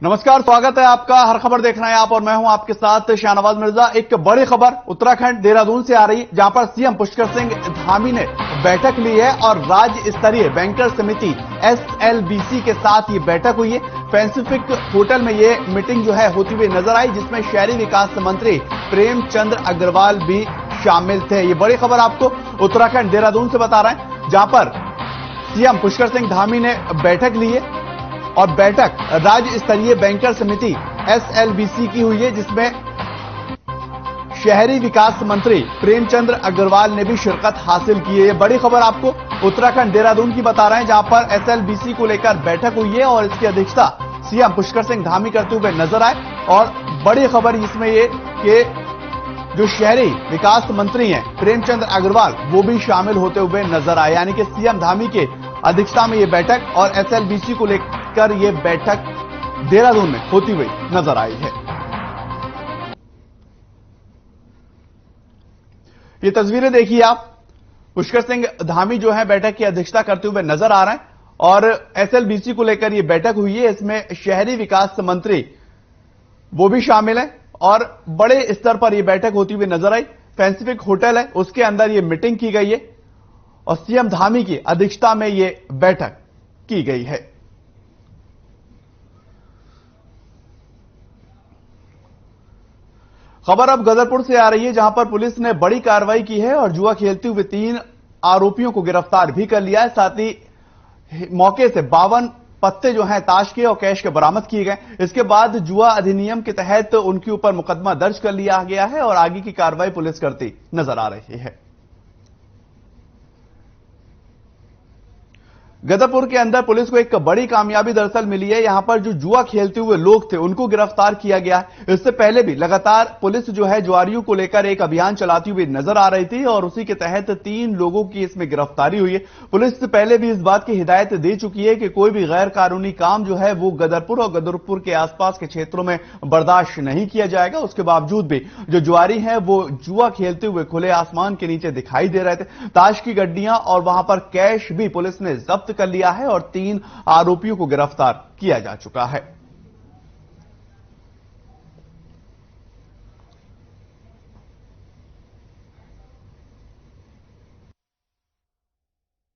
नमस्कार, स्वागत है आपका। हर खबर देखना है आप और मैं हूं आपके साथ शाहनवाज मिर्जा। एक बड़ी खबर उत्तराखंड देहरादून से आ रही, जहां पर सीएम पुष्कर सिंह धामी ने बैठक ली है और राज्य स्तरीय बैंकर समिति SLBC के साथ ये बैठक हुई है। पैसिफिक होटल में ये मीटिंग जो है होती हुई नजर आई, जिसमें शहरी विकास मंत्री प्रेमचंद अग्रवाल भी शामिल थे। ये बड़ी खबर आपको उत्तराखंड देहरादून से बता रहे हैं, जहां पर सीएम पुष्कर सिंह धामी ने बैठक ली है और बैठक राज्य स्तरीय बैंकर समिति SLBC की हुई है, जिसमें शहरी विकास मंत्री प्रेमचंद अग्रवाल ने भी शिरकत हासिल की है। ये बड़ी खबर आपको उत्तराखंड देहरादून की बता रहे हैं, जहां पर SLBC को लेकर बैठक हुई है और इसकी अध्यक्षता सीएम पुष्कर सिंह धामी करते हुए नजर आए। और बड़ी खबर इसमें ये कि जो शहरी विकास मंत्री हैं प्रेमचंद अग्रवाल, वो भी शामिल होते हुए नजर आए। यानी कि सीएम धामी के अध्यक्षता में ये बैठक और SLBC को लेकर ये बैठक देहरादून में होती हुई नजर आई है। ये तस्वीरें देखिए आप, पुष्कर सिंह धामी जो है बैठक की अध्यक्षता करते हुए नजर आ रहे हैं और SLBC को लेकर ये बैठक हुई है। इसमें शहरी विकास मंत्री वो भी शामिल है और बड़े स्तर पर यह बैठक होती हुई नजर आई। पैसिफिक होटल है, उसके अंदर यह मीटिंग की गई है और सीएम धामी की अध्यक्षता में यह बैठक की गई है। खबर अब गदरपुर से आ रही है, जहां पर पुलिस ने बड़ी कार्रवाई की है और जुआ खेलते हुए 3 आरोपियों को गिरफ्तार भी कर लिया है। साथ ही मौके से 52 पत्ते जो हैं ताश के और कैश के बरामद किए गए। इसके बाद जुआ अधिनियम के तहत उनके ऊपर मुकदमा दर्ज कर लिया गया है और आगे की कार्रवाई पुलिस करती नजर आ रही है। गदरपुर के अंदर पुलिस को एक बड़ी कामयाबी दरअसल मिली है। यहां पर जो जुआ खेलते हुए लोग थे उनको गिरफ्तार किया गया है। इससे पहले भी लगातार पुलिस जो है जुआरियों को लेकर एक अभियान चलाती हुई नजर आ रही थी और उसी के तहत 3 लोगों की इसमें गिरफ्तारी हुई है। पुलिस पहले भी इस बात की हिदायत दे चुकी है कि कोई भी गैर कानूनी काम जो है वो गदरपुर और गदरपुर के आसपास के क्षेत्रों में बर्दाश्त नहीं किया जाएगा। उसके बावजूद भी जो जुआरी है वो जुआ खेलते हुए खुले आसमान के नीचे दिखाई दे रहे थे। ताश की गड्डियां और वहां पर कैश भी पुलिस ने जब्त कर लिया है और 3 आरोपियों को गिरफ्तार किया जा चुका है।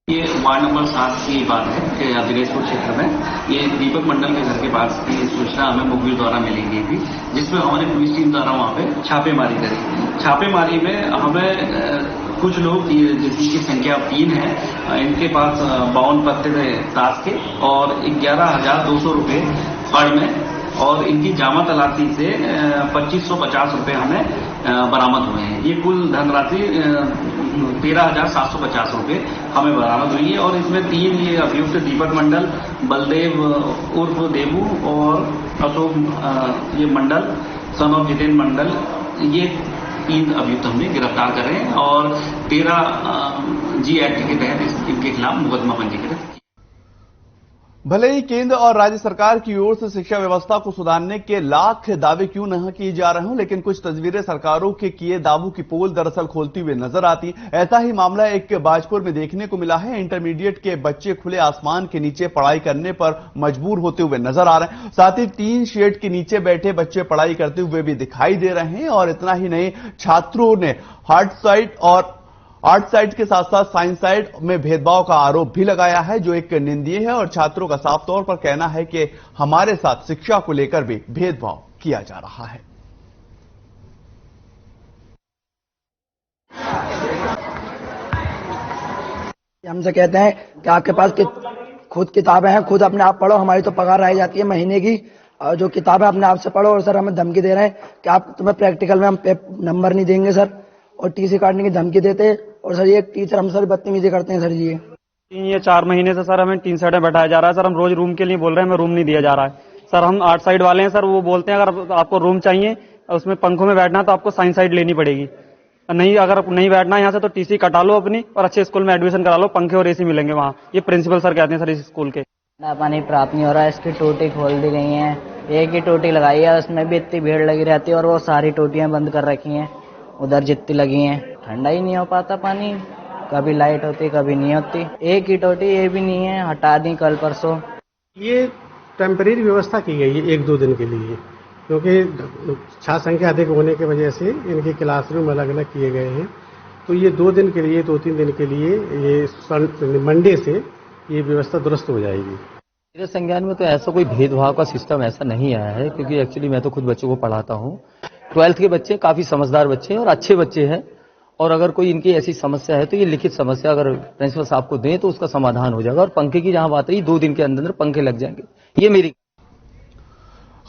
ये वार्ड नंबर 7 की बात है कि दिनेशपुर क्षेत्र में ये दीपक मंडल के घर के पास की सूचना हमें मुखबिर द्वारा मिली गई थी, जिसमें हमारी पुलिस टीम द्वारा वहां पे छापेमारी करी। छापेमारी में हमें कुछ लोग जिनकी संख्या 3 है, इनके पास 52 पत्ते थे ताश के और 11,200 रुपये फड़ में और इनकी जामा तलाशी से 2,550 रुपये हमें बरामद हुए हैं। ये कुल धनराशि 13,750 रुपये हमें बरामद हुई है और इसमें 3 ये अभियुक्त दीपक मंडल, बलदेव उर्फ देबू और अशोक ये मंडल सन ऑफ जितेंद्र मंडल, ये 3 अभियुक्त हमने गिरफ्तार करे हैं और 13G एक्ट के तहत इनके खिलाफ मुकदमा पंजीकृत। भले ही केंद्र और राज्य सरकार की ओर से शिक्षा व्यवस्था को सुधारने के लाख दावे क्यों नहीं किए जा रहे हों, लेकिन कुछ तस्वीरें सरकारों के किए दावों की पोल दरअसल खोलती हुई नजर आती। ऐसा ही मामला एक बाजपुर में देखने को मिला है। इंटरमीडिएट के बच्चे खुले आसमान के नीचे पढ़ाई करने पर मजबूर होते हुए नजर आ रहे हैं। साथ ही टीन शेड के नीचे बैठे बच्चे पढ़ाई करते हुए भी दिखाई दे रहे हैं। और इतना ही नहीं, छात्रों ने आर्ट साइड के साथ साथ साइंस साइड में भेदभाव का आरोप भी लगाया है, जो एक निंदनीय है। और छात्रों का साफ तौर पर कहना है कि हमारे साथ शिक्षा को लेकर भी भेदभाव किया जा रहा है। हमसे कहते हैं कि आपके पास खुद किताबें हैं, खुद अपने आप पढ़ो, हमारी तो पगार रह जाती है महीने की, और जो किताबें अपने आप से पढ़ो। और सर हमें धमकी दे रहे हैं कि आप तुम्हें प्रैक्टिकल में हम नंबर नहीं देंगे सर, और टीसी काटने की धमकी देते हैं। और सर ये टीचर हम सर बदतमीजी करते हैं सर जी। ये 4 महीने से सर हमें 3 साइड में बैठाया जा रहा है सर। हम रोज रूम के लिए बोल रहे हैं, हमें रूम नहीं दिया जा रहा है सर। हम 8 साइड वाले हैं सर, वो बोलते हैं अगर आपको रूम चाहिए उसमें पंखों में बैठना तो आपको साइंस साइड लेनी पड़ेगी, नहीं अगर नहीं बैठना यहाँ से तो टीसी कटा लो अपनी और अच्छे स्कूल में एडमिशन करा लो, पंखे और एसी मिलेंगे वहाँ। ये प्रिंसिपल सर कहते हैं सर इस स्कूल के। पानी प्राप्त नहीं हो रहा है, इसकी टोटी खोल दी गई है, एक ही टोटी लगाई है, उसमें भी इतनी भीड़ लगी रहती है और वो सारी टोटियां बंद कर रखी हैं उधर जितनी लगी हैं। ठंडा ही नहीं हो पाता पानी, कभी लाइट होती कभी नहीं होती। एक ही टोटी ये भी नहीं है, हटा दी कल परसों। ये टेम्परेरी व्यवस्था की गई है 1-2 दिन के लिए, क्योंकि छात्र संख्या अधिक होने की वजह से इनके क्लासरूम अलग अलग किए गए हैं। तो ये 2 दिन के लिए, 2-3 दिन के लिए, ये मंडे से ये व्यवस्था दुरुस्त हो जाएगी। मेरे संज्ञान में तो ऐसा कोई भेदभाव का सिस्टम ऐसा नहीं आया है, क्योंकि एक्चुअली मैं तो खुद बच्चों को पढ़ाता हूँ। 12th के बच्चे काफी समझदार बच्चे हैं और अच्छे बच्चे हैं, और अगर कोई इनकी ऐसी समस्या है तो ये लिखित समस्या अगर प्रिंसिपल साहब को दें तो उसका समाधान हो जाएगा। और पंखे की जहां बात रही, 2 दिन के अंदर पंखे लग जाएंगे, ये मेरी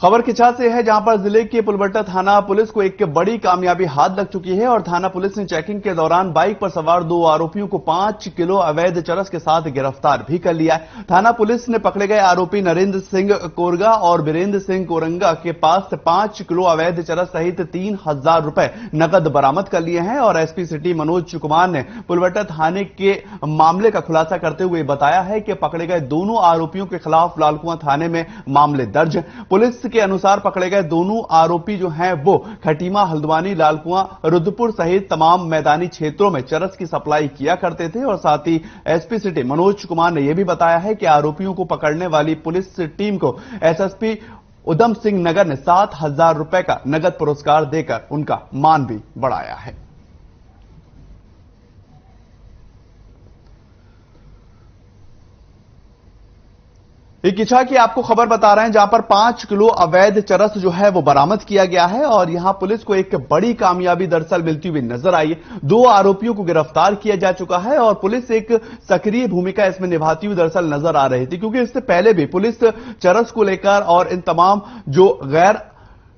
खबर किछा से है, जहां पर जिले के पुलबट्टा थाना पुलिस को एक बड़ी कामयाबी हाथ लग चुकी है और थाना पुलिस ने चेकिंग के दौरान बाइक पर सवार 2 आरोपियों को 5 किलो अवैध चरस के साथ गिरफ्तार भी कर लिया है। थाना पुलिस ने पकड़े गए आरोपी नरेंद्र सिंह कोरगा और वीरेंद्र सिंह कोरंगा के पास से 5 किलो अवैध चरस सहित 3,000 रुपए नकद बरामद कर लिए हैं। और एसपी सिटी मनोज कुमार ने पुलबट्टा थाने के मामले का खुलासा करते हुए बताया है कि पकड़े गए दोनों आरोपियों के खिलाफ लालकुआं थाने में मामले दर्ज है। पुलिस के अनुसार पकड़े गए दोनों आरोपी जो हैं वो खटीमा, हल्द्वानी, लालकुआं, रुद्रपुर सहित तमाम मैदानी क्षेत्रों में चरस की सप्लाई किया करते थे। और साथ ही एसपी सिटी मनोज कुमार ने यह भी बताया है कि आरोपियों को पकड़ने वाली पुलिस टीम को एसएसपी उधम सिंह नगर ने 7,000 रुपए का नगद पुरस्कार देकर उनका मान भी बढ़ाया है। किछा की आपको खबर बता रहे हैं, जहां पर 5 किलो अवैध चरस जो है वो बरामद किया गया है और यहां पुलिस को एक बड़ी कामयाबी दरअसल मिलती हुई नजर आई है। 2 आरोपियों को गिरफ्तार किया जा चुका है और पुलिस एक सक्रिय भूमिका इसमें निभाती हुई दरअसल नजर आ रही थी, क्योंकि इससे पहले भी पुलिस चरस को लेकर और इन तमाम जो गैर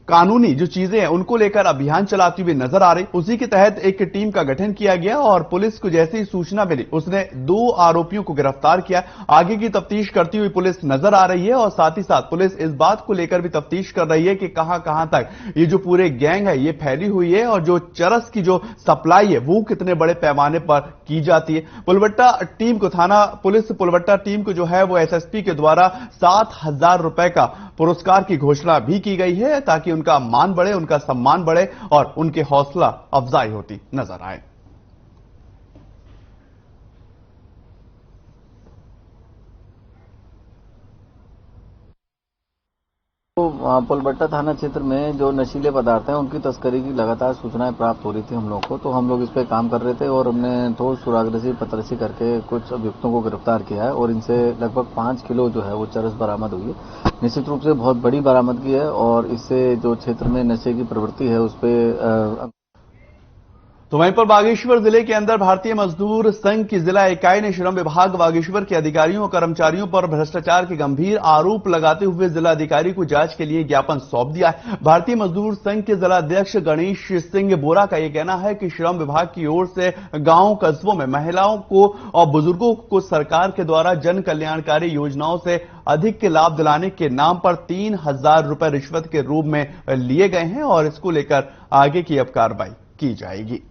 कानूनी जो चीजें हैं उनको लेकर अभियान चलाती हुई नजर आ रही। उसी के तहत एक टीम का गठन किया गया और पुलिस को जैसे ही सूचना मिली उसने 2 आरोपियों को गिरफ्तार किया। आगे की तफ्तीश करती हुई पुलिस नजर आ रही है और साथ ही साथ पुलिस इस बात को लेकर भी तफ्तीश कर रही है कि कहां तक ये जो पूरे गैंग है ये फैली हुई है और जो चरस की जो सप्लाई है वो कितने बड़े पैमाने पर की जाती है। पुलबट्टा टीम को, थाना पुलिस पुलबट्टा टीम को जो है वो एसएसपी के द्वारा 7,000 रुपए का पुरस्कार की घोषणा भी की गई है, ताकि उनका मान बढ़े, उनका सम्मान बढ़े और उनके हौसला अफजाई होती नजर आए। पुलबट्टा थाना क्षेत्र में जो नशीले पदार्थ हैं उनकी तस्करी की लगातार सूचनाएं प्राप्त हो रही थी हम लोग को, तो हम लोग इस पे काम कर रहे थे और हमने ठोस सुरागरसी पतरसी करके कुछ अभियुक्तों को गिरफ्तार किया है और इनसे लगभग 5 किलो जो है वो चरस बरामद हुई है। निश्चित रूप से बहुत बड़ी बरामदगी है और इससे जो क्षेत्र में नशे की प्रवृत्ति है उस पर तो वहीं पर बागेश्वर जिले के अंदर भारतीय मजदूर संघ की जिला इकाई ने श्रम विभाग बागेश्वर के अधिकारियों और कर्मचारियों पर भ्रष्टाचार के गंभीर आरोप लगाते हुए जिला अधिकारी को जांच के लिए ज्ञापन सौंप दिया है। भारतीय मजदूर संघ के जिला अध्यक्ष गणेश सिंह बोरा का यह कहना है कि श्रम विभाग की ओर से गांव कस्बों में महिलाओं को और बुजुर्गों को सरकार के द्वारा जन कल्याणकारी योजनाओं से अधिक के लाभ दिलाने के नाम पर 3,000 रुपए रिश्वत के रूप में लिए गए हैं और इसको लेकर आगे की अब कार्रवाई की जाएगी।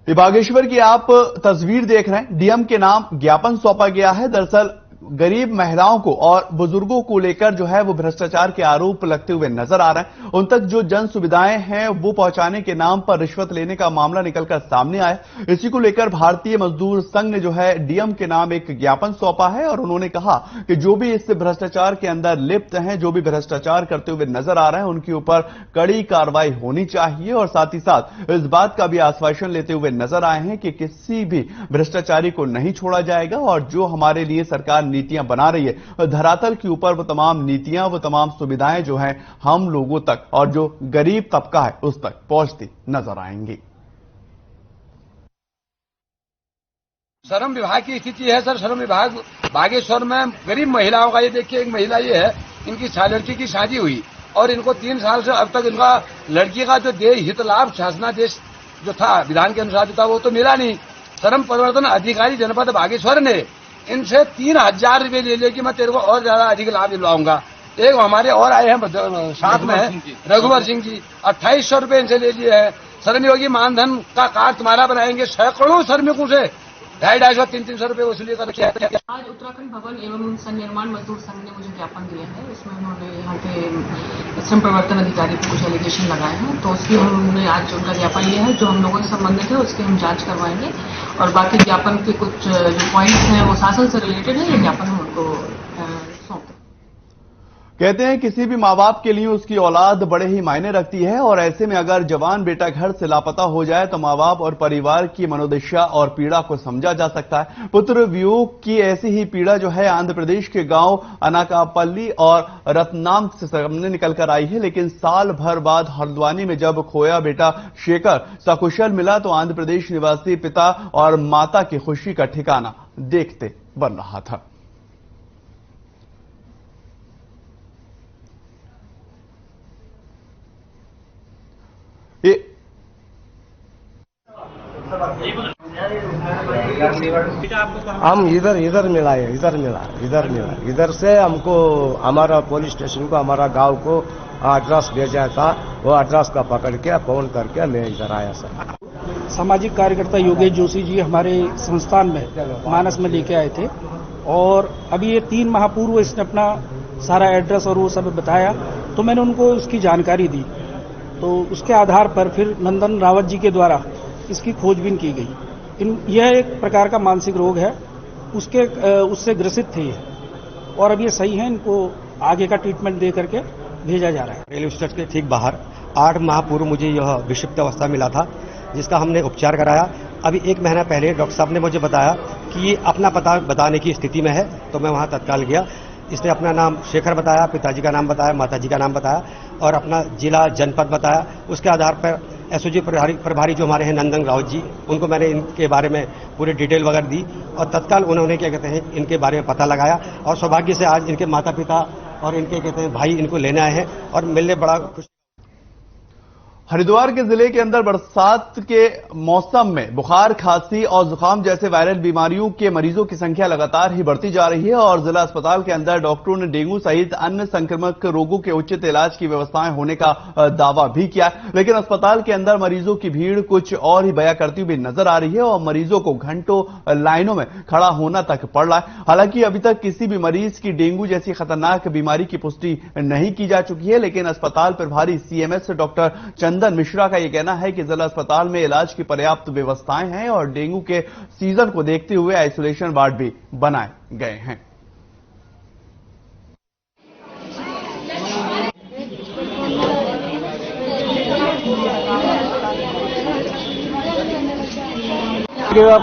बागेश्वर की आप तस्वीर देख रहे हैं, डीएम के नाम ज्ञापन सौंपा गया है। दरअसल गरीब महिलाओं को और बुजुर्गों को लेकर जो है वो भ्रष्टाचार के आरोप लगते हुए नजर आ रहे हैं। उन तक जो जन सुविधाएं हैं वो पहुंचाने के नाम पर रिश्वत लेने का मामला निकलकर सामने आया। इसी को लेकर भारतीय मजदूर संघ ने जो है डीएम के नाम एक ज्ञापन सौंपा है और उन्होंने कहा कि जो भी इस भ्रष्टाचार के अंदर लिप्त हैं, जो भी भ्रष्टाचार करते हुए नजर आ रहे हैं, उनके ऊपर कड़ी कार्रवाई होनी चाहिए। और साथ ही साथ इस बात का भी आश्वासन लेते हुए नजर आए हैं कि किसी भी भ्रष्टाचारी को नहीं छोड़ा जाएगा और जो हमारे लिए सरकार नीतियां बना रही है धरातल के ऊपर वो तमाम नीतियां, वो तमाम सुविधाएं जो हैं हम लोगों तक और जो गरीब तबका है उस तक पहुंचती नजर आएंगी। श्रम विभाग की स्थिति है सर, श्रम विभाग बागेश्वर में गरीब महिलाओं का, ये देखिए एक महिला ये है, इनकी लड़की की शादी हुई और इनको 3 साल से अब तक इनका लड़की का जो देश हित लाभ शासनादेश जो था विधान के अनुसार जो था वो तो मिला नहीं। श्रम परिवर्तन अधिकारी जनपद बागेश्वर ने इनसे 3,000 रुपये ले लिया कि मैं तेरे को और ज्यादा अधिक लाभ दिलवाऊंगा। एक हमारे और आए हैं साथ में रघुवर सिंह जी, 2800 रुपये इनसे ले लिए हैं। श्रमयोगी मानधन का कार्ड तुम्हारा बनाएंगे, सैकड़ों श्रमिकों से 250-250, 300 रुपये वसूली कर रखी है। आज उत्तराखंड भवन एवं सन्निर्माण मजदूर संघ ने मुझे ज्ञापन दिया है। इसमें उन्होंने यहाँ के श्रम प्रवर्तन अधिकारी पर कुछ एलिगेशन लगाए हैं, तो उसकी हमने आज उनका ज्ञापन लिया है। जो हम लोगों से संबंधित है उसकी हम जांच करवाएंगे और बाकी ज्ञापन के कुछ जो पॉइंट्स हैं वो शासन से रिलेटेड है, ये ज्ञापन हम उनको सौंपते हैं। कहते हैं किसी भी माँ बाप के लिए उसकी औलाद बड़े ही मायने रखती है और ऐसे में अगर जवान बेटा घर से लापता हो जाए तो माँ बाप और परिवार की मनोदशा और पीड़ा को समझा जा सकता है। पुत्र वियोग की ऐसी ही पीड़ा जो है आंध्र प्रदेश के गांव अनाकापल्ली और रत्नाम से सामने निकलकर आई है। लेकिन साल भर बाद हल्द्वानी में जब खोया बेटा शेखर सकुशल मिला तो आंध्र प्रदेश निवासी पिता और माता की खुशी का ठिकाना देखते बन रहा था। हम इधर मिला इधर से हमको हमारा पुलिस स्टेशन को हमारा गांव को एड्रेस भेजा था। वो एड्रेस का पकड़ के फोन करके मैं इधर आया सर। सामाजिक कार्यकर्ता योगेश जोशी जी हमारे संस्थान में मानस में लेके आए थे और अभी ये 3 माह पूर्व इसने अपना सारा एड्रेस और वो सब बताया, तो मैंने उनको उसकी जानकारी दी। तो उसके आधार पर फिर नंदन रावत जी के द्वारा इसकी खोजबीन की गई। यह एक प्रकार का मानसिक रोग है, उससे ग्रसित थे ये और अब ये सही है। इनको आगे का ट्रीटमेंट दे करके भेजा जा रहा है। रेलवे स्टेशन के ठीक बाहर 8 माह पूर्व मुझे यह विषिप्त अवस्था मिला था, जिसका हमने उपचार कराया। अभी 1 महीना पहले डॉक्टर साहब ने मुझे बताया कि ये अपना पता बताने की स्थिति में है, तो मैं वहां तत्काल गया। इसने अपना नाम शेखर बताया, पिताजी का नाम बताया, माताजी का नाम बताया और अपना जिला जनपद बताया। उसके आधार पर एसओजी प्रभारी जो हमारे हैं नंदन रावत जी, उनको मैंने इनके बारे में पूरी डिटेल वगैरह दी और तत्काल उन्होंने क्या कहते हैं इनके बारे में पता लगाया और सौभाग्य से आज इनके माता पिता और इनके कहते हैं भाई इनको लेने आए हैं और मिलने बड़ा खुश। हरिद्वार के जिले के अंदर बरसात के मौसम में बुखार, खांसी और जुकाम जैसे वायरल बीमारियों के मरीजों की संख्या लगातार ही बढ़ती जा रही है और जिला अस्पताल के अंदर डॉक्टरों ने डेंगू सहित अन्य संक्रामक रोगों के उचित इलाज की व्यवस्थाएं होने का दावा भी किया। लेकिन अस्पताल के अंदर मरीजों की भीड़ कुछ और ही बयां करती हुई नजर आ रही है और मरीजों को घंटों लाइनों में खड़ा होना तक पड़ रहा है। हालांकि अभी तक किसी भी मरीज की डेंगू जैसी खतरनाक बीमारी की पुष्टि नहीं की जा चुकी है। लेकिन अस्पताल प्रभारी सीएमएस डॉक्टर चंदन मिश्रा का यह कहना है कि जिला अस्पताल में इलाज की पर्याप्त व्यवस्थाएं हैं और डेंगू के सीजन को देखते हुए आइसोलेशन वार्ड भी बनाए गए हैं।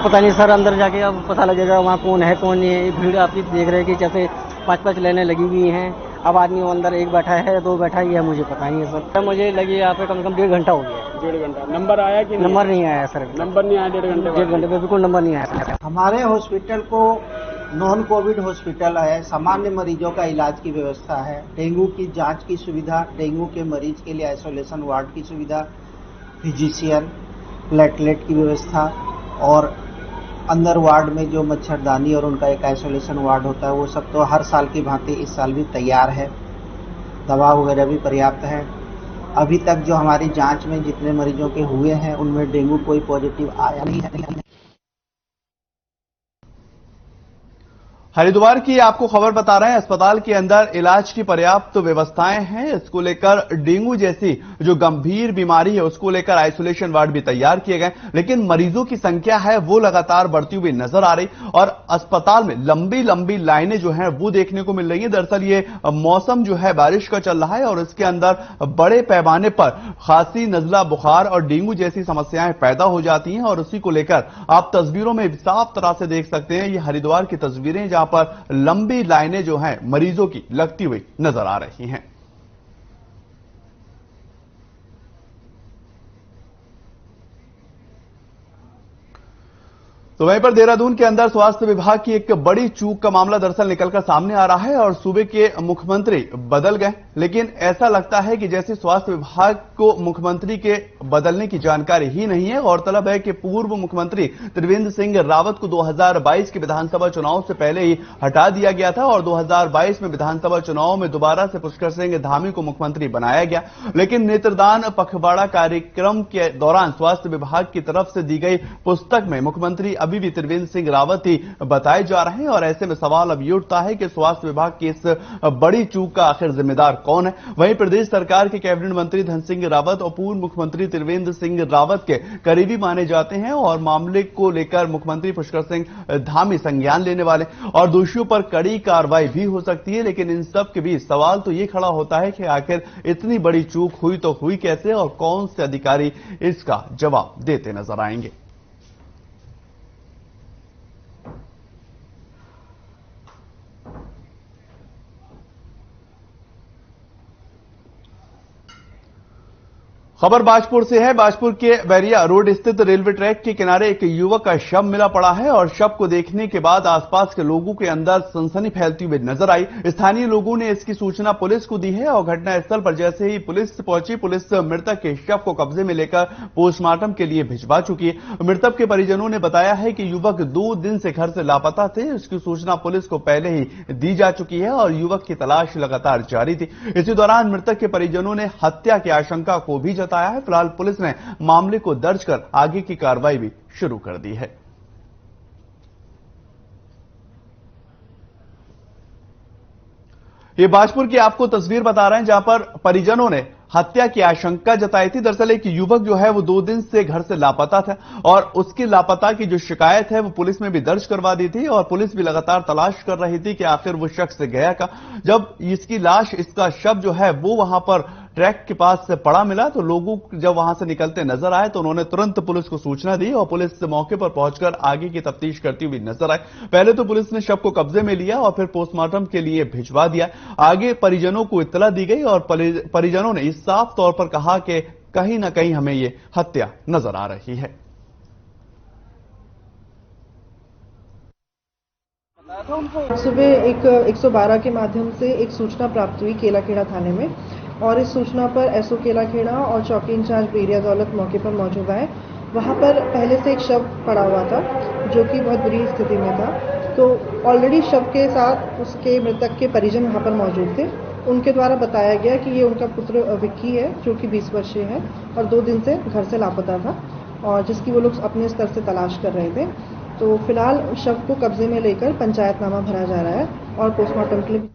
पता नहीं सर, अंदर जाके अब पता लगेगा वहाँ कौन है कौन नहीं है। भीड़ आप देख रहे हैं कि जैसे 5-5 लाइनें लगी हुई हैं। अब आदमी अंदर 1 बैठा है 2 बैठा है, मुझे पता नहीं है सर। मुझे लगी यहाँ पे कम से कम 1.5 घंटा हो गया। 1.5 घंटा नंबर आया कि नंबर नहीं आया सर। नंबर नहीं आया 1.5 घंटे पे बिल्कुल नंबर नहीं आया। हमारे हॉस्पिटल को नॉन कोविड हॉस्पिटल है, सामान्य मरीजों का इलाज की व्यवस्था है, डेंगू की जांच की सुविधा, डेंगू के मरीज के लिए आइसोलेशन वार्ड की सुविधा, फिजिशियन, प्लेटलेट की व्यवस्था और अंदर वार्ड में जो मच्छरदानी और उनका एक आइसोलेशन वार्ड होता है वो सब तो हर साल की भांति इस साल भी तैयार है। दवा वगैरह भी पर्याप्त है। अभी तक जो हमारी जांच में जितने मरीजों के हुए हैं उनमें डेंगू कोई पॉजिटिव आया नहीं है। हरिद्वार की आपको खबर बता रहे हैं, अस्पताल के अंदर इलाज की पर्याप्त व्यवस्थाएं हैं। इसको लेकर डेंगू जैसी जो गंभीर बीमारी है उसको लेकर आइसोलेशन वार्ड भी तैयार किए गए, लेकिन मरीजों की संख्या है वो लगातार बढ़ती हुई नजर आ रही और अस्पताल में लंबी लंबी लाइनें जो हैं वो देखने को मिल रही है। दरअसल ये मौसम जो है बारिश का चल रहा है और इसके अंदर बड़े पैमाने पर खांसी, नजला, बुखार और डेंगू जैसी समस्याएं पैदा हो जाती हैं और उसी को लेकर आप तस्वीरों में साफ तरह से देख सकते हैं। ये हरिद्वार की तस्वीरें जहां पर लंबी लाइनें जो हैं मरीजों की लगती हुई नजर आ रही हैं। तो वहीं पर देहरादून के अंदर स्वास्थ्य विभाग की एक बड़ी चूक का मामला दरअसल निकलकर सामने आ रहा है और सूबे के मुख्यमंत्री बदल गए, लेकिन ऐसा लगता है कि जैसे स्वास्थ्य विभाग को मुख्यमंत्री के बदलने की जानकारी ही नहीं है। गौरतलब है कि पूर्व मुख्यमंत्री त्रिवेंद्र सिंह रावत को 2022 के विधानसभा चुनाव से पहले ही हटा दिया गया था और 2022 में विधानसभा चुनाव में दोबारा से पुष्कर सिंह धामी को मुख्यमंत्री बनाया गया। लेकिन नेत्रदान पखवाड़ा कार्यक्रम के दौरान स्वास्थ्य विभाग की तरफ से दी गई पुस्तक में मुख्यमंत्री अभी भी त्रिवेंद्र सिंह रावत ही बताए जा रहे हैं और ऐसे में सवाल अब ये उठता है कि स्वास्थ्य विभाग की इस बड़ी चूक का आखिर जिम्मेदार कौन है। वहीं प्रदेश सरकार के कैबिनेट मंत्री धन सिंह रावत और पूर्व मुख्यमंत्री त्रिवेंद्र सिंह रावत के करीबी माने जाते हैं और मामले को लेकर मुख्यमंत्री पुष्कर सिंह धामी संज्ञान लेने वाले और दोषियों पर कड़ी कार्रवाई भी हो सकती है। लेकिन इन सब के बीच सवाल तो ये खड़ा होता है कि आखिर इतनी बड़ी चूक हुई तो हुई कैसे और कौन से अधिकारी इसका जवाब देते नजर आएंगे। खबर बाजपुर से है। बाजपुर के बैरिया रोड स्थित रेलवे ट्रैक के किनारे एक युवक का शव मिला पड़ा है और शव को देखने के बाद आसपास के लोगों के अंदर सनसनी फैलती हुई नजर आई। स्थानीय लोगों ने इसकी सूचना पुलिस को दी है और घटनास्थल पर जैसे ही पुलिस पहुंची, पुलिस मृतक के शव को कब्जे में लेकर पोस्टमार्टम के लिए भिजवा चुकी है। मृतक के परिजनों ने बताया है कि युवक 2 दिन से घर से लापता थे। इसकी सूचना पुलिस को पहले ही दी जा चुकी है और युवक की तलाश लगातार जारी थी। इसी दौरान मृतक के परिजनों ने हत्या की आशंका को भी बताया है। फिलहाल पुलिस ने मामले को दर्ज कर आगे की कार्रवाई भी शुरू कर दी है। ये बाजपुर की आपको तस्वीर बता रहे हैं जहां पर परिजनों ने हत्या की आशंका जताई थी। दरअसल एक युवक जो है वो 2 दिन से घर से लापता था और उसकी लापता की जो शिकायत है वो पुलिस में भी दर्ज करवा दी थी और पुलिस भी लगातार तलाश कर रही थी कि आखिर वो शख्स गया का। जब इसकी लाश, इसका शव जो है वो वहां पर ट्रैक के पास से पड़ा मिला तो लोगों जब वहां से निकलते नजर आए तो उन्होंने तुरंत पुलिस को सूचना दी और पुलिस मौके पर पहुंचकर आगे की तफ्तीश करती हुई नजर आई। पहले तो पुलिस ने शव को कब्जे में लिया और फिर पोस्टमार्टम के लिए भिजवा दिया। आगे परिजनों को इत्तला दी गई और परिजनों ने साफ तौर पर कहा कि कहीं ना कहीं हमें यह हत्या नजर आ रही है। सुबह एक 112 के माध्यम से एक सूचना प्राप्त हुई केलाखेड़ा थाने में और इस सूचना पर एसओ केलाखेड़ा और चौकी इंचार्ज बेरिया दौलत मौके पर मौजूद आए। वहां पर पहले से एक शव पड़ा हुआ था जो कि बहुत बुरी स्थिति में था। तो ऑलरेडी शव के साथ उसके मृतक के परिजन वहां पर मौजूद थे। उनके द्वारा बताया गया कि ये उनका पुत्र विक्की है जो कि 20 वर्षीय है और 2 दिन से घर से लापता था और जिसकी वो लोग अपने स्तर से तलाश कर रहे थे। तो फिलहाल शव को कब्जे में लेकर पंचायतनामा भरा जा रहा है और पोस्टमार्टम के लिए।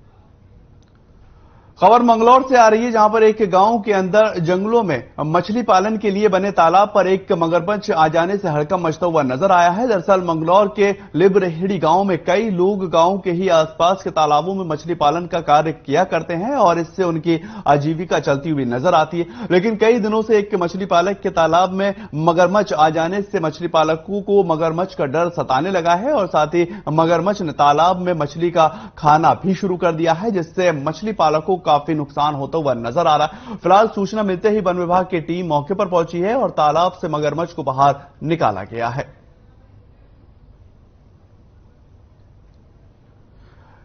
खबर मंगलौर से आ रही है जहां पर एक गांव के अंदर जंगलों में मछली पालन के लिए बने तालाब पर एक मगरमच्छ आ जाने से हड़कंप मचता हुआ नजर आया है। दरअसल मंगलौर के लिबरेहड़ी गांव में कई लोग गांव के ही आसपास के तालाबों में मछली पालन का कार्य किया करते हैं और इससे उनकी आजीविका चलती हुई नजर आती है। लेकिन कई दिनों से एक मछली पालक के तालाब में मगरमच्छ आ जाने से मछली पालकों को मगरमच्छ का डर सताने लगा है और साथ ही मगरमच्छ ने तालाब में मछली का खाना भी शुरू कर दिया है, जिससे मछली पालकों काफी नुकसान होता हुआ नजर आ रहा है। फिलहाल सूचना मिलते ही वन विभाग की टीम मौके पर पहुंची है और तालाब से मगरमच्छ को बाहर निकाला गया है।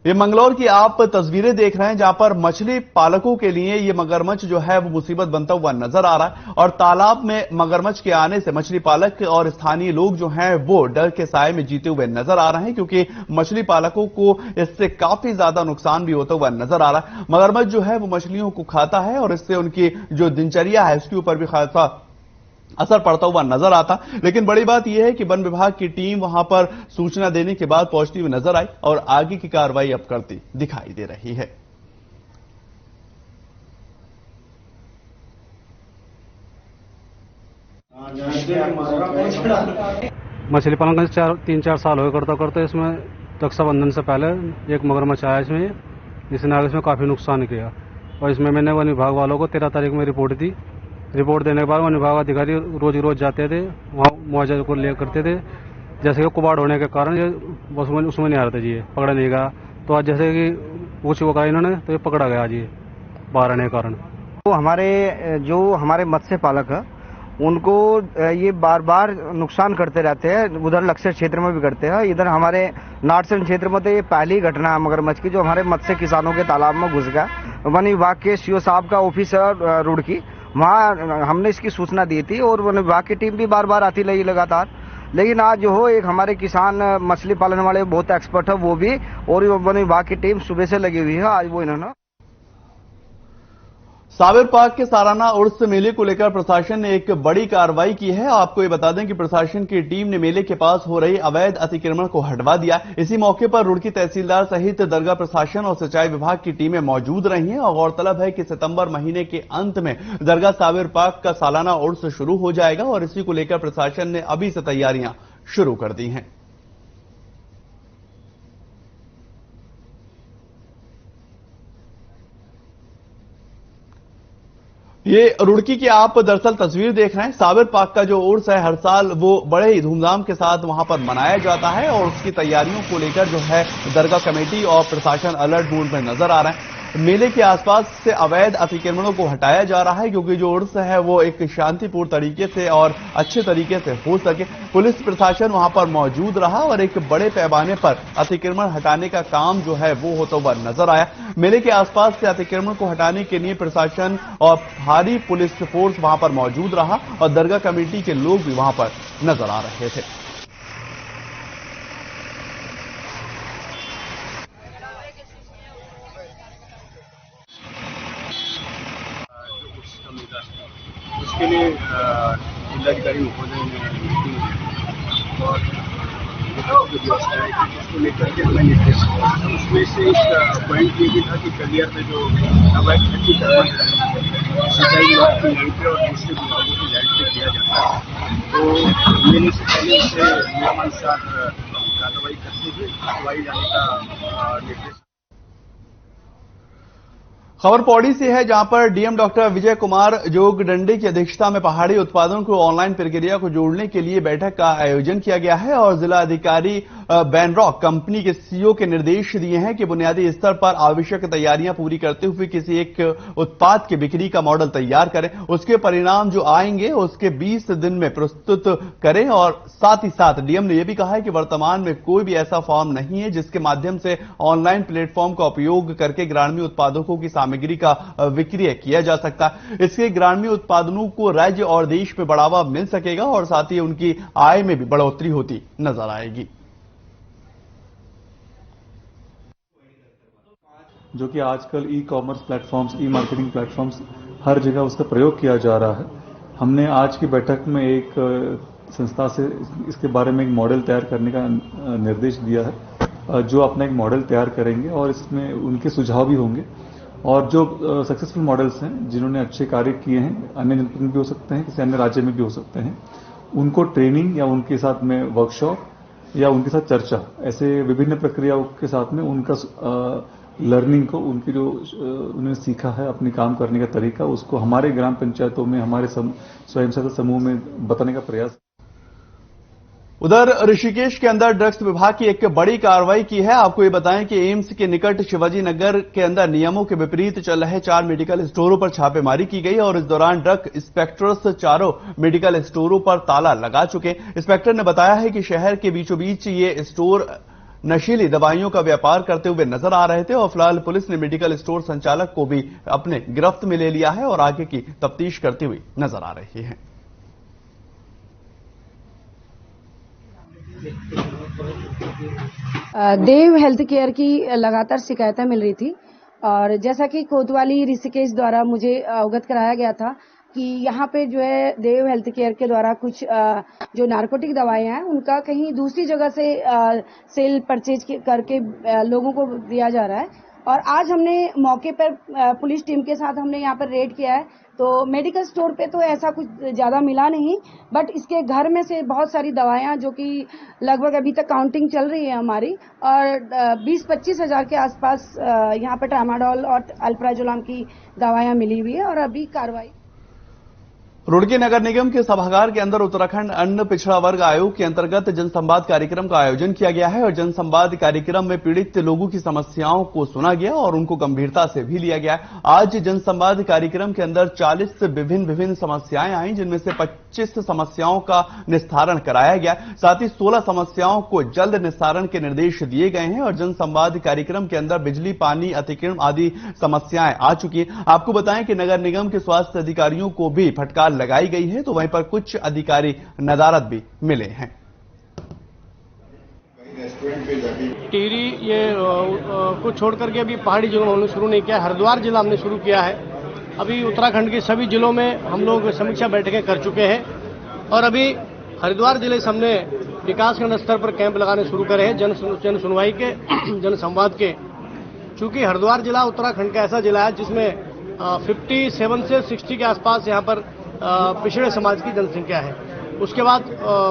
ये मंगलौर की आप तस्वीरें देख रहे हैं जहां पर मछली पालकों के लिए ये मगरमच्छ जो है वो मुसीबत बनता हुआ नजर आ रहा है और तालाब में मगरमच्छ के आने से मछली पालक और स्थानीय लोग जो हैं वो डर के साए में जीते हुए नजर आ रहे हैं, क्योंकि मछली पालकों को इससे काफी ज्यादा नुकसान भी होता हुआ नजर आ रहा है। मगरमच्छ जो है वो मछलियों को खाता है और इससे उनकी जो दिनचर्या है उसके ऊपर भी खासा असर पड़ता हुआ नजर आता। लेकिन बड़ी बात यह है कि वन विभाग की टीम वहां पर सूचना देने के बाद पहुंचती हुई नजर आई और आगे की कार्रवाई अब करती दिखाई दे रही है। मछली पालन का 3-4 साल हो करते इसमें रक्षाबंधन से पहले एक मगरमच्छ आया इसमें, जिसने आगे इसमें काफी नुकसान किया और इसमें मैंने वन विभाग वालों को 13 तारीख में रिपोर्ट दी। रिपोर्ट देने के बाद वन विभाग अधिकारी रोज जाते थे, वहाँ मुआवजा को ले करते थे। जैसे कि कुबाड़ होने के कारण ये उसमें नहीं आ रहे थे जी, पकड़ा नहीं गया। तो आज जैसे कि पूछ वो कहा इन्होंने तो ये पकड़ा गया जी बाहर आने के कारण। तो हमारे मत्स्य पालक है उनको ये बार बार नुकसान करते रहते हैं। उधर लक्ष्य क्षेत्र में भी करते हैं, इधर हमारे नाटसन क्षेत्र में तो ये पहली घटना है मगरमच्छ की जो हमारे मत्स्य किसानों के तालाब में घुस गया। वन विभाग के सीओ साहब का ऑफिस है रुड़की, वहाँ हमने इसकी सूचना दी थी और वन विभाग की टीम भी बार बार आती रही लगातार। लेकिन आज जो हो एक हमारे किसान मछली पालन वाले बहुत एक्सपर्ट है वो भी, और वन विभाग की टीम सुबह से लगी हुई है। आज वो इन्होंने साबिर पार्क के सालाना उर्स मेले को लेकर प्रशासन ने एक बड़ी कार्रवाई की है। आपको ये बता दें कि प्रशासन की टीम ने मेले के पास हो रही अवैध अतिक्रमण को हटवा दिया। इसी मौके पर रुड़की तहसीलदार सहित दरगाह प्रशासन और सिंचाई विभाग की टीमें मौजूद रही हैं। और गौरतलब है कि सितंबर महीने के अंत में दरगाह साबिर पार्क का सालाना उर्स शुरू हो जाएगा और इसी को लेकर प्रशासन ने अभी से तैयारियां शुरू कर दी हैं। ये रुड़की की आप दरअसल तस्वीर देख रहे हैं। साबिर पार्क का जो उर्स है हर साल वो बड़े ही धूमधाम के साथ वहां पर मनाया जाता है और उसकी तैयारियों को लेकर जो है दरगाह कमेटी और प्रशासन अलर्ट मोड में नजर आ रहे हैं। मेले के आसपास से अवैध अतिक्रमणों को हटाया जा रहा है क्योंकि जो उर्स है वो एक शांतिपूर्ण तरीके से और अच्छे तरीके से हो सके। पुलिस प्रशासन वहां पर मौजूद रहा और एक बड़े पैमाने पर अतिक्रमण हटाने का काम जो है वो होता हुआ नजर आया। मेले के आसपास से अतिक्रमण को हटाने के लिए प्रशासन और भारी पुलिस फोर्स वहां पर मौजूद रहा और दरगाह कमेटी के लोग भी वहां पर नजर आ रहे थे। उसके लिए जिलाधिकारी महोदय ने मीटिंग और जो व्यवस्था है उसको लेकर के हमें निर्देश दिया। उसमें से एक पॉइंट ये भी था कि कलियर में जो अवैध अतिक्रमण सिंचाई विभाग की लाइन पे और दूसरे विभागों की लाइन पे किया जाता है, तो मेले से पहले उसे नियमानुसार कार्रवाई करते हुए कार्रवाई जाने का निर्देश। खबर पौड़ी से है जहां पर डीएम डॉक्टर विजय कुमार जोगदंडे की अध्यक्षता में पहाड़ी उत्पादन को ऑनलाइन प्रक्रिया को जोड़ने के लिए बैठक का आयोजन किया गया है और जिला अधिकारी बैनरॉक कंपनी के सीईओ के निर्देश दिए हैं कि बुनियादी स्तर पर आवश्यक तैयारियां पूरी करते हुए किसी एक उत्पाद की बिक्री का मॉडल तैयार करें। उसके परिणाम जो आएंगे उसके 20 दिन में प्रस्तुत करें और साथ ही साथ डीएम ने यह भी कहा है कि वर्तमान में कोई भी ऐसा फॉर्म नहीं है जिसके माध्यम से ऑनलाइन प्लेटफॉर्म का उपयोग करके ग्रामीण उत्पादकों की सामग्री का विक्रय किया जा सकता है। इससे ग्रामीण उत्पादनों को राज्य और देश में बढ़ावा मिल सकेगा और साथ ही उनकी आय में भी बढ़ोतरी होती नजर आएगी। जो कि आजकल ई कॉमर्स प्लेटफॉर्म्स, ई मार्केटिंग प्लेटफॉर्म्स हर जगह उसका प्रयोग किया जा रहा है। हमने आज की बैठक में एक संस्था से इसके बारे में एक मॉडल तैयार करने का निर्देश दिया है, जो अपना एक मॉडल तैयार करेंगे और इसमें उनके सुझाव भी होंगे और जो सक्सेसफुल मॉडल्स हैं जिन्होंने अच्छे कार्य किए हैं, अन्य जनपद में भी हो सकते हैं, किसी अन्य राज्य में भी हो सकते हैं, उनको ट्रेनिंग या उनके साथ में वर्कशॉप या उनके साथ चर्चा, ऐसे विभिन्न प्रक्रियाओं के साथ में उनका लर्निंग को, उनकी जो उन्होंने सीखा है अपने काम करने का तरीका, उसको हमारे ग्राम पंचायतों में, हमारे स्वयं सहायता समूह में बताने का प्रयास। उधर ऋषिकेश के अंदर ड्रग्स विभाग की एक बड़ी कार्रवाई की है। आपको ये बताएं कि एम्स के निकट शिवाजी नगर के अंदर नियमों के विपरीत चल रहे 4 मेडिकल स्टोरों पर छापेमारी की गई और इस दौरान ड्रग इंस्पेक्टर्स चारों मेडिकल स्टोरों पर ताला लगा चुके। इंस्पेक्टर ने बताया है कि शहर के बीचों बीच ये स्टोर नशीली दवाइयों का व्यापार करते हुए नजर आ रहे थे और फिलहाल पुलिस ने मेडिकल स्टोर संचालक को भी अपने गिरफ्त में ले लिया है और आगे की तफ्तीश करती हुई नजर आ रही है। देव हेल्थ केयर की लगातार शिकायतें मिल रही थी और जैसा कि कोतवाली ऋषिकेश द्वारा मुझे अवगत कराया गया था कि यहाँ पे जो है देव हेल्थ केयर के द्वारा कुछ जो नारकोटिक दवाएं हैं उनका कहीं दूसरी जगह से सेल परचेज करके लोगों को दिया जा रहा है। और आज हमने मौके पर पुलिस टीम के साथ हमने यहाँ पर रेड किया है, तो मेडिकल स्टोर पे तो ऐसा कुछ ज्यादा मिला नहीं, बट इसके घर में से बहुत सारी दवाएं जो कि लगभग अभी तक काउंटिंग चल रही है हमारी और 20-25 हजार के आसपास यहाँ पर ट्रामाडोल और अल्प्राजोलाम की दवाएं मिली हुई है और अभी कार्रवाई। रुड़की नगर निगम के सभागार के अंदर उत्तराखंड अन्न पिछड़ा वर्ग आयोग के अंतर्गत जनसंवाद कार्यक्रम का आयोजन किया गया है और जनसंवाद कार्यक्रम में पीड़ित लोगों की समस्याओं को सुना गया और उनको गंभीरता से भी लिया गया। आज जनसंवाद कार्यक्रम के अंदर 40 विभिन्न समस्याएं आई जिनमें से 25 समस्याओं का निस्तारण कराया गया। साथ ही 16 समस्याओं को जल्द निस्तारण के निर्देश दिए गए हैं और जनसंवाद कार्यक्रम के अंदर बिजली, पानी, अतिक्रमण आदि समस्याएं आ चुकी हैं। आपको बताएं कि नगर निगम के स्वास्थ्य अधिकारियों को भी फटकार लगाई गई है, तो वहीं पर कुछ अधिकारी नदारद भी मिले हैं। टिहरी ये को छोड़ करके अभी पहाड़ी जगह हमने शुरू नहीं किया, हरिद्वार जिला हमने शुरू किया है अभी उत्तराखंड के सभी जिलों में हम लोग समीक्षा बैठकें कर चुके हैं और अभी हरिद्वार जिले से हमने विकासखंड स्तर पर कैंप लगाने शुरू करे हैं जन सुनवाई के, जन संवाद के। चूंकि हरिद्वार जिला उत्तराखंड का ऐसा जिला है जिसमें 57 से 60 के आसपास यहाँ पर पिछड़े समाज की जनसंख्या है। उसके बाद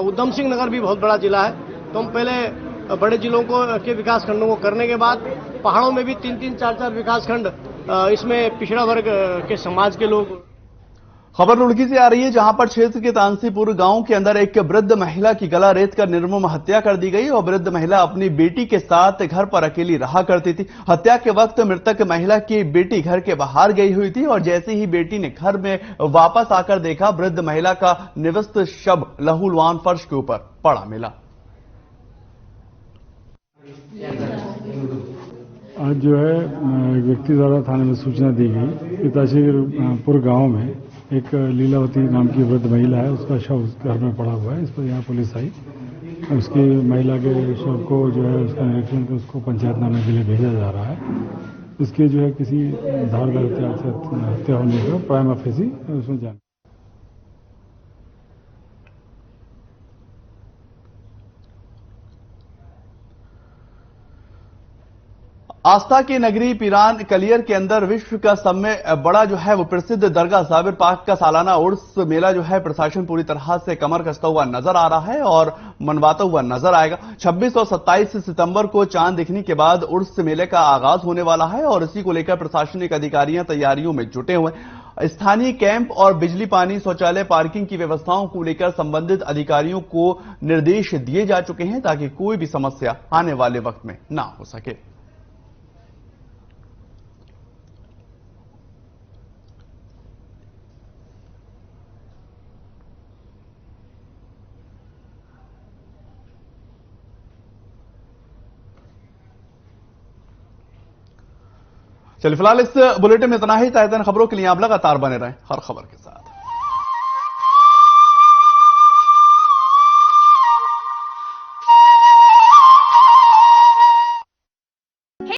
उधम सिंह नगर भी बहुत बड़ा जिला है। तो हम पहले बड़े जिलों के विकास खंडों को करने के बाद पहाड़ों में भी 3-3, 4-4 विकास खंड इसमें पिछड़ा वर्ग के समाज के लोग। खबर रुड़की से आ रही है, जहां पर क्षेत्र के तानसीपुर गांव के अंदर एक वृद्ध महिला की गला रेत कर निर्मम हत्या कर दी गई और वृद्ध महिला अपनी बेटी के साथ घर पर अकेली रहा करती थी। हत्या के वक्त मृतक महिला की बेटी घर के बाहर गई हुई थी और जैसे ही बेटी ने घर में वापस आकर देखा, वृद्ध महिला का निवस्त शव लहूलुहान फर्श के ऊपर पड़ा मिला। आज जो है व्यक्ति द्वारा थाने में सूचना दी गई कि ताशीपुर गांव में एक लीलावती नाम की वृद्ध महिला है, उसका शव घर में पड़ा हुआ है। इस पर यहाँ पुलिस आई, उसकी महिला के शव को जो है उसका निरीक्षण कर उसको पंचायतनामे के लिए भेजा जा रहा है। इसके जो है किसी धारदार हथियार से हत्या होने का प्राइमा फेसी उसमें जान। आस्था की नगरी पीरान कलियर के अंदर विश्व का सब में बड़ा जो है वो प्रसिद्ध दरगाह साबिर पाक का सालाना उर्स मेला जो है प्रशासन पूरी तरह से कमर कसता हुआ नजर आ रहा है और मनवाता हुआ नजर आएगा। 26 और 27 सितंबर को चांद दिखने के बाद उर्स मेले का आगाज होने वाला है और इसी को लेकर प्रशासनिक अधिकारियां तैयारियों में जुटे हुए हैं। स्थानीय कैंप और बिजली, पानी, शौचालय, पार्किंग की व्यवस्थाओं को लेकर संबंधित अधिकारियों को निर्देश दिए जा चुके हैं ताकि कोई भी समस्या आने वाले वक्त में ना हो सके। चलिए फिलहाल इस बुलेटिन में इतना ही। ताज़ा खबरों के लिए आप लगातार बने रहें हर खबर के साथ।